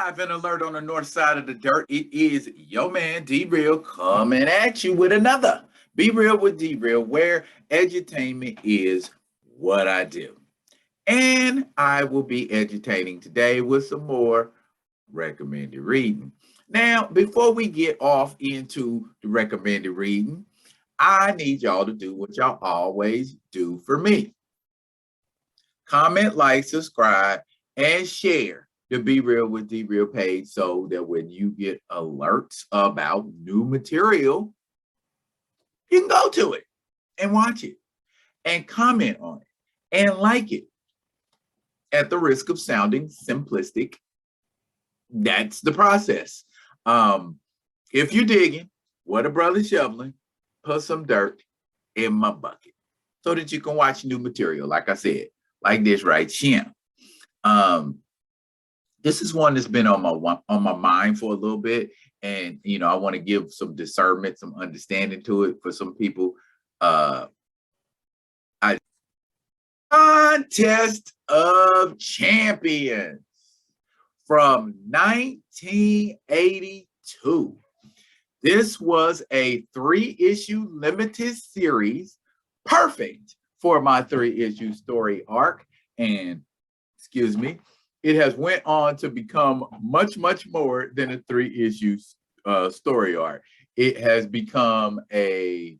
Live and alert on the north side of the dirt. It is your man D-Real coming at you with another Be Real with D-Real, where edutainment is what I do. And I will be edutaining today with some more recommended reading. Now, before we get off into the recommended reading, I need y'all to do what y'all always do for me. Comment, like, subscribe, and share the Be Real with D-Real page so that when you get alerts about new material, you can go to it and watch it and comment on it and like it. At the risk of sounding simplistic, that's the process. If you're digging what a brother shoveling, put some dirt in my bucket so that you can watch new material, like I said, like this right here. This is one that's been on my mind for a little bit, and I want to give some discernment, some understanding to it for some people. Contest of Champions from 1982. This was a 3-issue limited series, perfect for my 3-issue story arc. And excuse me, it has went on to become much, much more than a 3-issue story arc. It has become a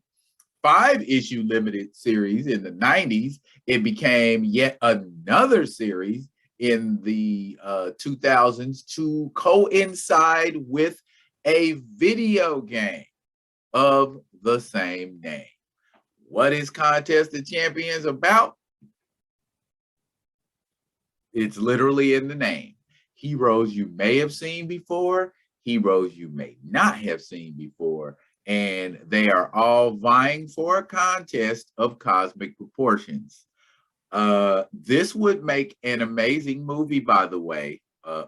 5-issue limited series in the 90s. It became yet another series in the 2000s to coincide with a video game of the same name. What is Contest of Champions about? It's literally in the name. Heroes you may have seen before, heroes you may not have seen before, and they are all vying for a contest of cosmic proportions. This would make an amazing movie, by the way,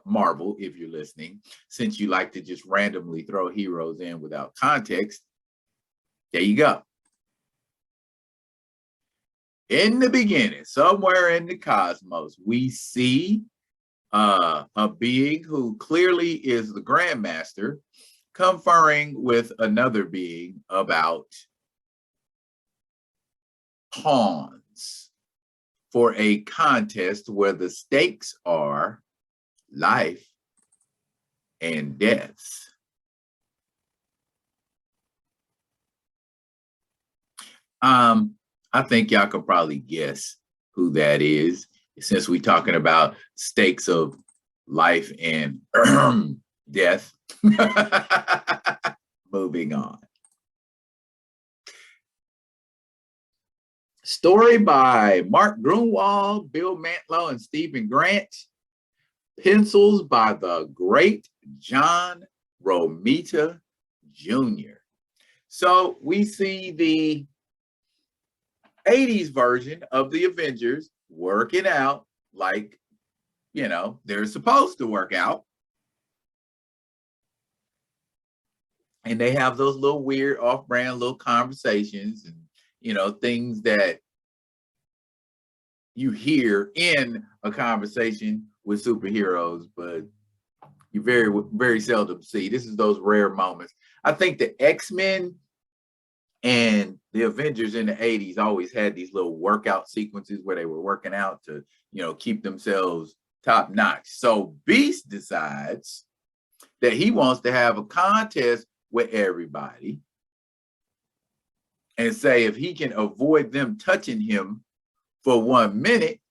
Marvel, if you're listening, since you like to just randomly throw heroes in without context. There you go. In the beginning, somewhere in the cosmos, we see a being who clearly is the Grandmaster conferring with another being about pawns for a contest where the stakes are life and death. I think y'all could probably guess who that is, since we're talking about stakes of life and death. Moving on. Story by Mark Grunwald, Bill Mantlo, and Stephen Grant. Pencils by the great John Romita Jr. So we see the 80s version of the Avengers working out like, they're supposed to work out. And they have those little weird off-brand little conversations and, things that you hear in a conversation with superheroes, but you very, very seldom see. This is those rare moments. I think the X-Men and the Avengers in the 80s always had these little workout sequences where they were working out to, keep themselves top notch. So Beast decides that he wants to have a contest with everybody and say if he can avoid them touching him for 1 minute,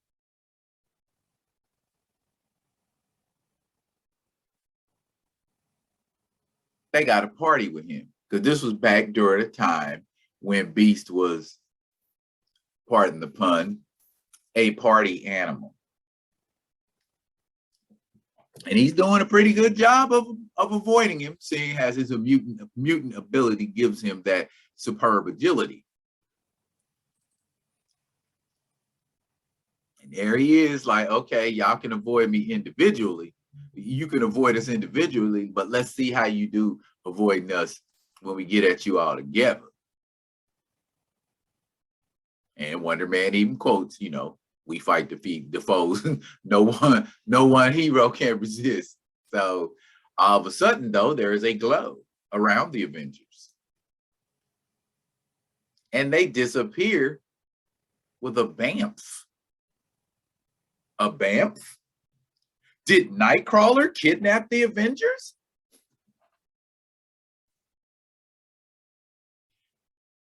they got to party with him. Because this was back during a time when Beast was, pardon the pun, a party animal. And he's doing a pretty good job of avoiding him, seeing as his mutant ability gives him that superb agility. And there he is, like, okay, y'all can avoid me individually. You can avoid us individually, but let's see how you do avoiding us when we get at you all together. And Wonder Man even quotes, we fight the foes. no one hero can resist So all of a sudden, though, there is a glow around the Avengers. And they disappear with a bamf. A bamf? Did Nightcrawler kidnap the Avengers?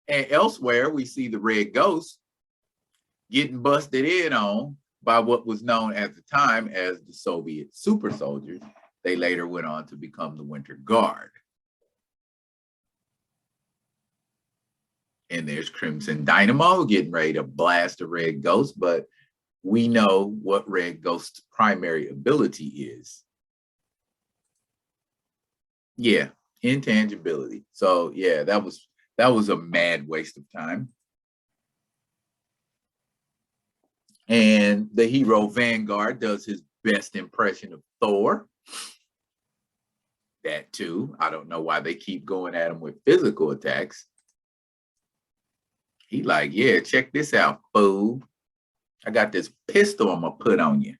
And elsewhere, we see the Red Ghost getting busted in on by what was known at the time as the Soviet super soldiers. They later went on to become the Winter Guard. And there's Crimson Dynamo getting ready to blast the Red Ghost, but we know what Red Ghost's primary ability is. Yeah, intangibility. So yeah, that was a mad waste of time. And the hero Vanguard does his best impression of Thor. That too. I don't know why they keep going at him with physical attacks. He like, yeah, check this out, fool. I got this pistol I'm gonna put on you.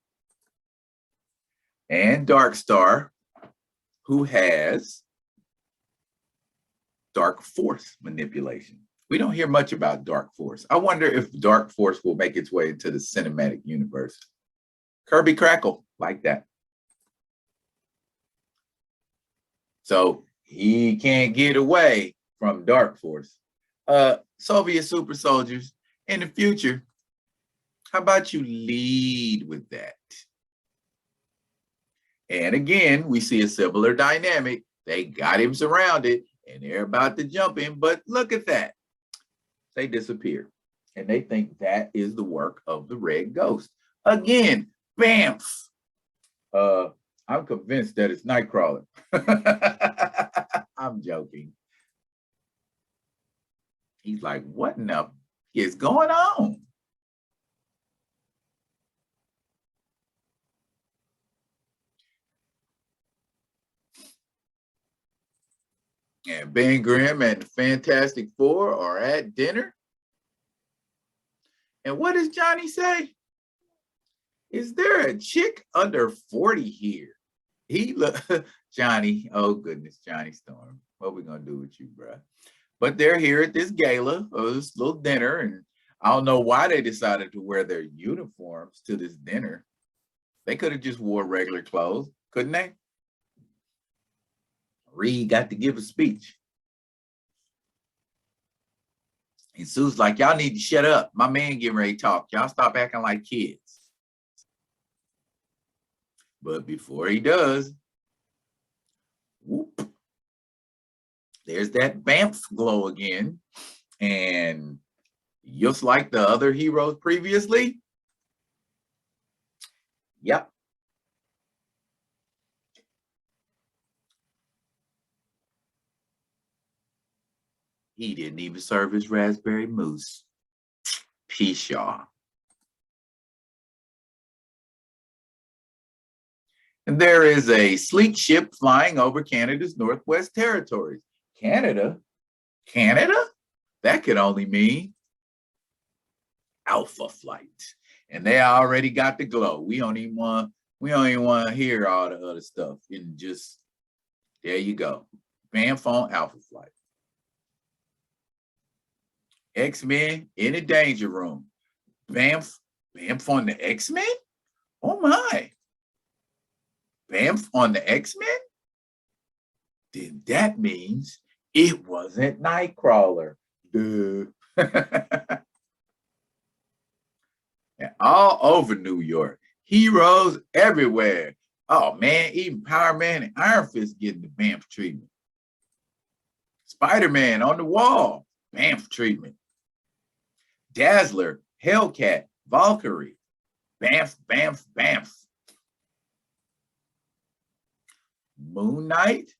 And Darkstar, who has Dark Force manipulation. We don't hear much about Dark Force. I wonder if Dark Force will make its way into the cinematic universe. Kirby Crackle, like that. So he can't get away from Dark Force. Soviet super soldiers in the future, how about you lead with that? And again, we see a similar dynamic. They got him surrounded and they're about to jump him, but look at that. They disappear. And they think that is the work of the Red Ghost. Again, bamf. I'm convinced that it's Nightcrawler. I'm joking. He's like, what in the is going on? And Ben Grimm and the Fantastic Four are at dinner. And what does Johnny say? Is there a chick under 40 here? Johnny, oh goodness, Johnny Storm. What are we gonna do with you, bro? But they're here at this gala, or this little dinner, and I don't know why they decided to wear their uniforms to this dinner. They could have just wore regular clothes, couldn't they? Reed got to give a speech. And Sue's like, y'all need to shut up. My man getting ready to talk. Y'all stop acting like kids. But before he does, whoop, there's that Bamf glow again. And just like the other heroes previously, yep. He didn't even serve his raspberry mousse. Peace, y'all. And there is a sleek ship flying over Canada's Northwest Territories. Canada? Canada? That could only mean Alpha Flight. And they already got the glow. We don't even want to hear all the other stuff. And just there you go. Bamf on Alpha Flight. X-Men in the danger room. Bamf on the X-Men? Oh my. Bamf on the X-Men? Then that means it wasn't Nightcrawler. Duh. And all over New York. Heroes everywhere. Oh man, even Power Man and Iron Fist getting the Bamf treatment. Spider-Man on the wall, Bamf treatment. Dazzler, Hellcat, Valkyrie, Bamf, Bamf, Bamf. Moon Knight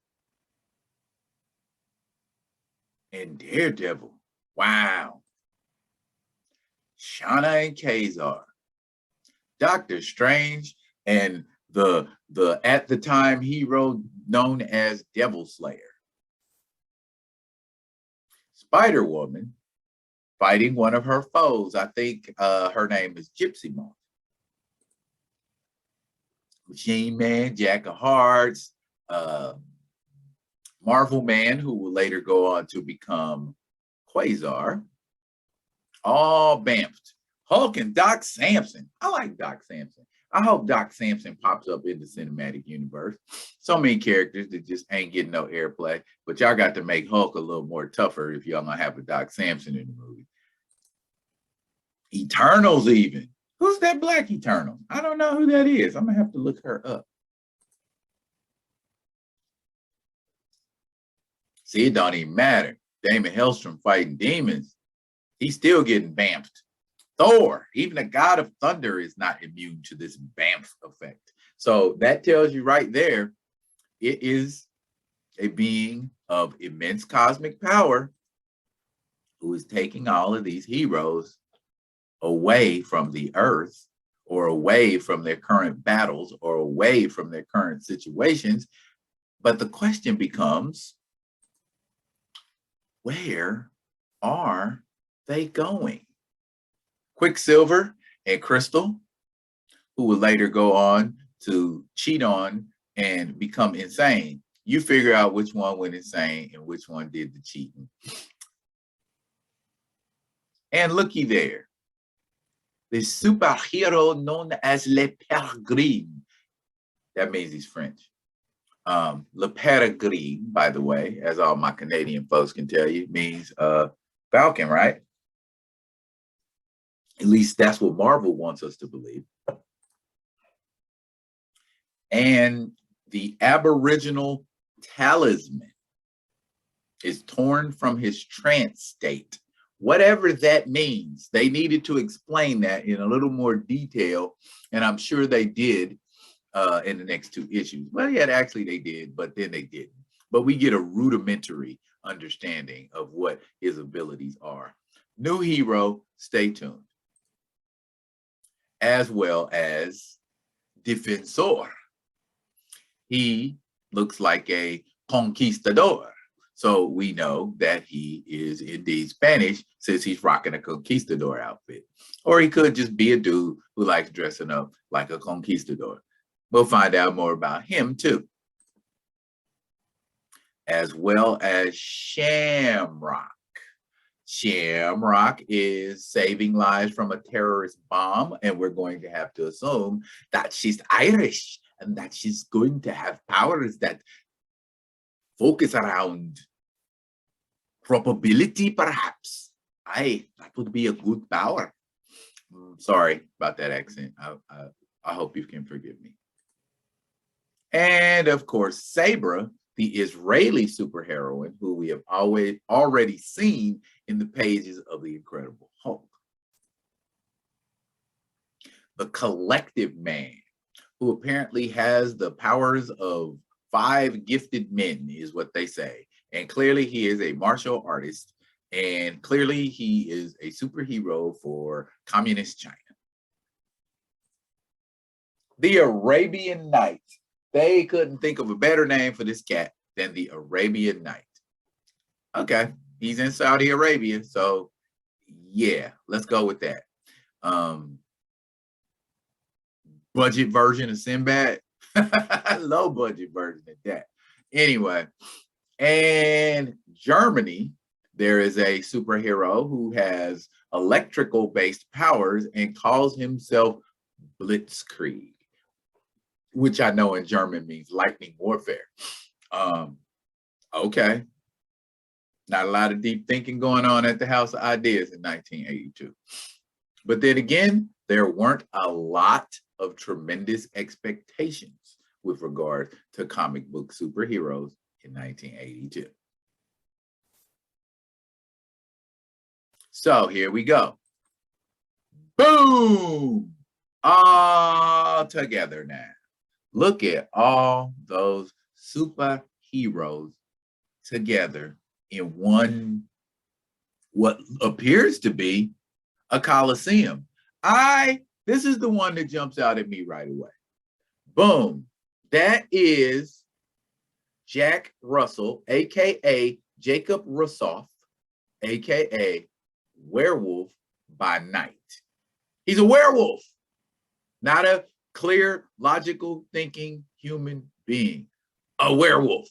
and Daredevil. Wow. Shauna and Kazar. Doctor Strange and the at the time hero known as Devil Slayer. Spider-Woman fighting one of her foes. I think her name is Gypsy Moth. Machine Man, Jack of Hearts, Marvel Man, who will later go on to become Quasar, all bamfed. Hulk and Doc Samson. I like Doc Samson. I hope Doc Samson pops up in the cinematic universe. So many characters that just ain't getting no airplay, but y'all got to make Hulk a little more tougher if y'all gonna have a Doc Samson in the movie. Eternals even. Who's that black Eternal? I don't know who that is. I'm gonna have to look her up. See, it don't even matter. Damon Hellstrom fighting demons. He's still getting bamfed. Thor, even the god of thunder, is not immune to this bamf effect. So that tells you right there, it is a being of immense cosmic power who is taking all of these heroes away from the earth, or away from their current battles, or away from their current situations. But the question becomes, where are they going? Quicksilver and Crystal, who would later go on to cheat on and become insane. You figure out which one went insane and which one did the cheating. And looky there, the superhero known as Le Peregrine. That means he's French. Le Peregrine, by the way, as all my Canadian folks can tell you, means falcon, right? At least that's what Marvel wants us to believe. And the Aboriginal talisman is torn from his trance state. Whatever that means, they needed to explain that in a little more detail, and I'm sure they did in the next two issues. Well, yeah, actually they did, but then they didn't. But we get a rudimentary understanding of what his abilities are. New hero, stay tuned. As well as Defensor. He looks like a conquistador. So we know that he is indeed Spanish since he's rocking a conquistador outfit. Or he could just be a dude who likes dressing up like a conquistador. We'll find out more about him too. As well as Shamrock. Shamrock is saving lives from a terrorist bomb, and we're going to have to assume that she's Irish and that she's going to have powers that focus around probability, perhaps. Aye, that would be a good power. Sorry about that accent. I hope you can forgive me. And of course, Sabra, the Israeli superheroine, who we have already seen in the pages of The Incredible Hulk. The Collective Man, who apparently has the powers of 5 gifted men, is what they say. And clearly he is a martial artist, and clearly he is a superhero for communist China. The Arabian Night. They couldn't think of a better name for this cat than the Arabian Night. Okay, he's in Saudi Arabia, so yeah, let's go with that. Budget version of Sinbad. Low budget version of that. Anyway, and Germany, there is a superhero who has electrical based powers and calls himself Blitzkrieg, which I know in German means lightning warfare. Okay. Not a lot of deep thinking going on at the House of Ideas in 1982. But then again, there weren't a lot of tremendous expectations with regard to comic book superheroes in 1982. So here we go. Boom! All together now. Look at all those superheroes together in one, what appears to be a coliseum. This is the one that jumps out at me right away. Boom. That is Jack Russell, aka Jacob Russoff, aka Werewolf by Night. He's a werewolf, not a clear, logical thinking human being, a werewolf.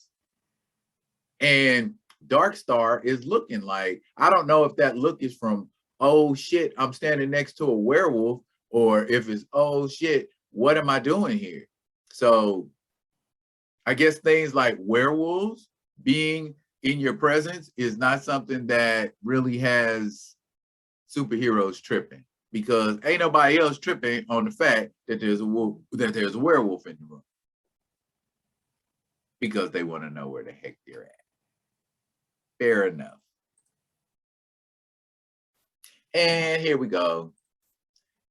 And Dark Star is looking like, I don't know if that look is from, oh shit, I'm standing next to a werewolf, or if it's, oh shit, what am I doing here? So I guess things like werewolves being in your presence is not something that really has superheroes tripping, because ain't nobody else tripping on the fact that there's a werewolf in the room, because they want to know where the heck they're at. Fair enough. And here we go.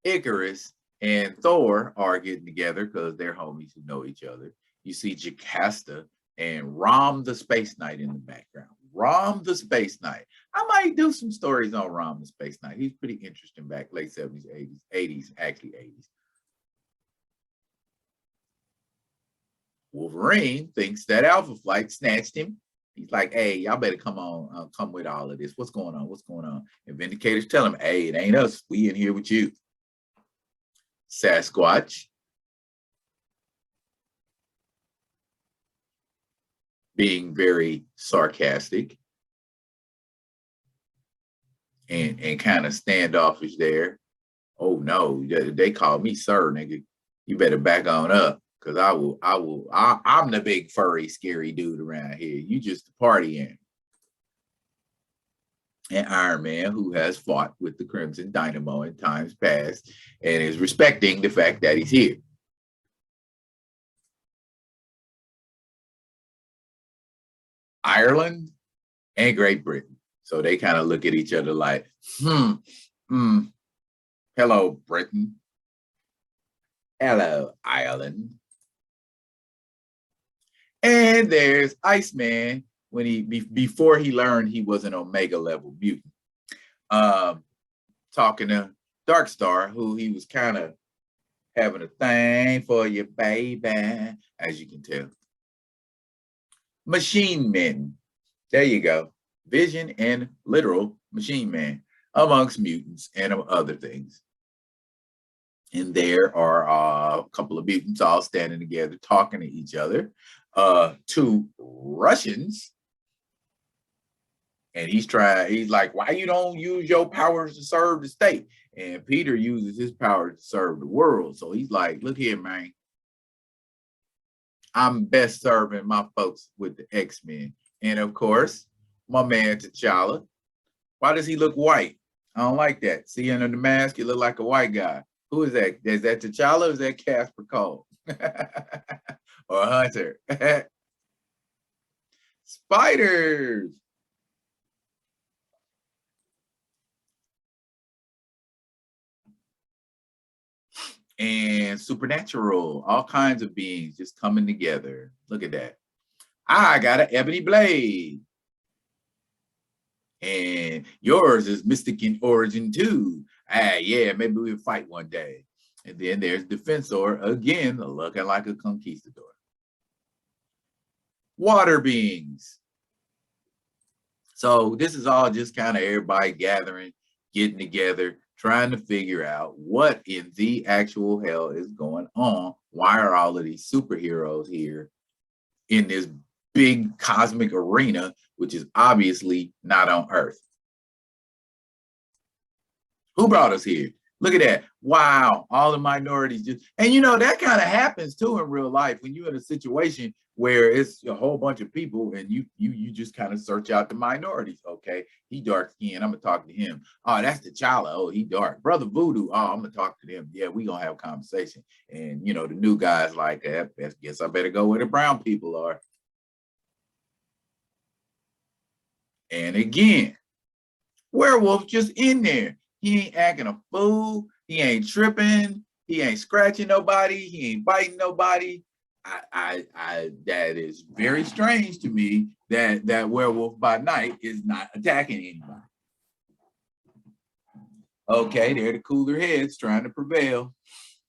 Icarus and Thor are getting together because they're homies who know each other. You see Jocasta and Rom the Space Knight in the background. Rom the Space Knight. I might do some stories on Rom the Space Knight. He's pretty interesting back late 70s, 80s, actually 80s. Wolverine thinks that Alpha Flight snatched him. He's like, hey, y'all better come on, come with all of this. What's going on? What's going on? And Vindicators tell him, hey, it ain't us. We in here with you. Sasquatch being very sarcastic and kind of standoffish there. Oh no, they call me sir, nigga. You better back on up, because I'm the big furry scary dude around here. You just the party animal. And Iron Man, who has fought with the Crimson Dynamo in times past and is respecting the fact that he's here. Ireland and Great Britain. So they kind of look at each other like, hello, Britain. Hello, Ireland. And there's Iceman, when before he learned he was an Omega level mutant, talking to Darkstar, who he was kind of having a thing for you, baby, as you can tell. Machine Men. There you go. Vision and literal machine man, amongst mutants and other things. And there are a couple of mutants all standing together, talking to each other. Two Russians. And he's like, why you don't use your powers to serve the state? And Peter uses his power to serve the world. So he's like, look here, man. I'm best serving my folks with the X-Men. And of course, my man T'Challa. Why does he look white? I don't like that. See, under the mask, he look like a white guy. Who is that? Is that T'Challa or is that Casper Cole? Or Hunter? Spiders. And supernatural, all kinds of beings just coming together. Look at that. I got an ebony blade. And yours is mystic in origin too. Yeah, maybe we'll fight one day. And then there's Defensor, again, looking like a conquistador. Water beings. So this is all just kind of everybody gathering, getting together, trying to figure out what in the actual hell is going on. Why are all of these superheroes here in this big cosmic arena, which is obviously not on Earth? Who brought us here? Look at that. Wow, all the minorities just, and you know, that kind of happens too in real life when you're in a situation where it's a whole bunch of people and you just kind of search out the minorities. Okay, he dark skinned, I'm gonna talk to him. Oh, that's T'Challa. Oh, he dark. Brother Voodoo. Oh, I'm gonna talk to them. Yeah, we gonna have a conversation. And you know, the new guy's like, I guess I better go where the brown people are. And again, Werewolf just in there. He ain't acting a fool. He ain't tripping. He ain't scratching nobody. He ain't biting nobody. That is very strange to me that Werewolf by Night is not attacking anybody. Okay, they're the cooler heads trying to prevail.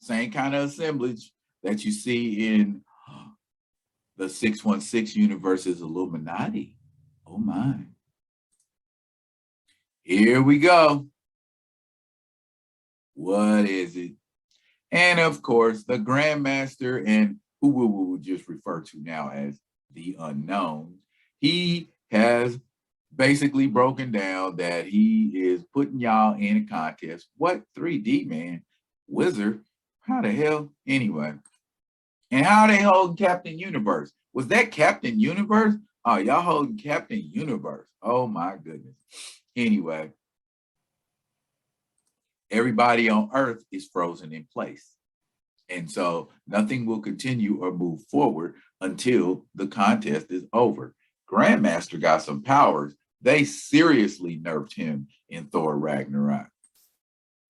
Same kind of assemblage that you see in the 616 universe's Illuminati. Oh my. Here we go. What is it? And of course, the Grandmaster, and who we will just refer to now as the Unknown, he has basically broken down that he is putting y'all in a contest. What 3D, man? Wizard? How the hell? Anyway. And how are they holding Captain Universe? Was that Captain Universe? Oh, y'all holding Captain Universe. Oh my goodness. Anyway, everybody on Earth is frozen in place. And so nothing will continue or move forward until the contest is over. Grandmaster got some powers. They seriously nerfed him in Thor Ragnarok.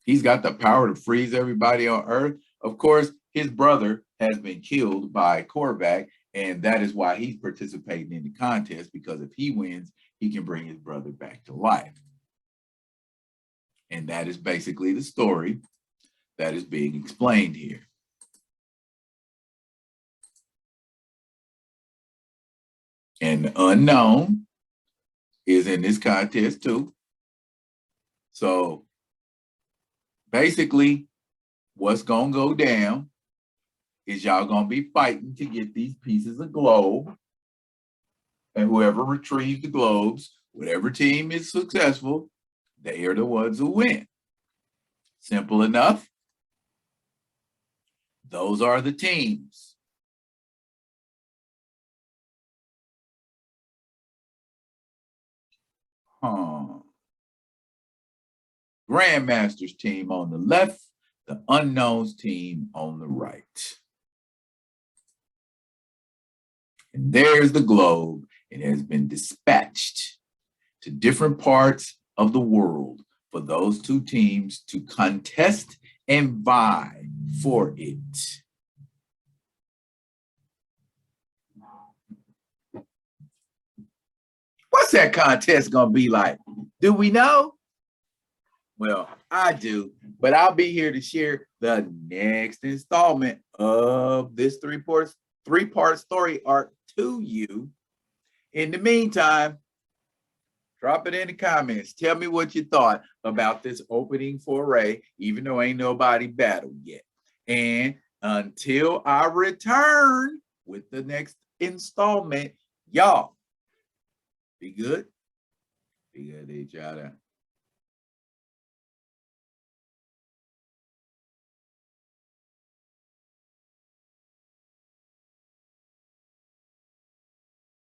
He's got the power to freeze everybody on Earth. Of course, his brother has been killed by Korvac, and that is why he's participating in the contest, because if he wins, he can bring his brother back to life. And that is basically the story that is being explained here. And the Unknown is in this contest too. So basically, what's going to go down is y'all going to be fighting to get these pieces of globe. And whoever retrieves the globes, whatever team is successful, they are the ones who win. Simple enough. Those are the teams. Grandmaster's team on the left, the Unknown's team on the right. And there's the globe. It has been dispatched to different parts of the world for those two teams to contest and vie for it. What's that contest gonna be like? Do we know? Well, I do, but I'll be here to share the next installment of this three-part story arc to you. In the meantime, drop it in the comments. Tell me what you thought about this opening foray, even though ain't nobody battled yet. And until I return with the next installment, y'all, be good. Be good to each other.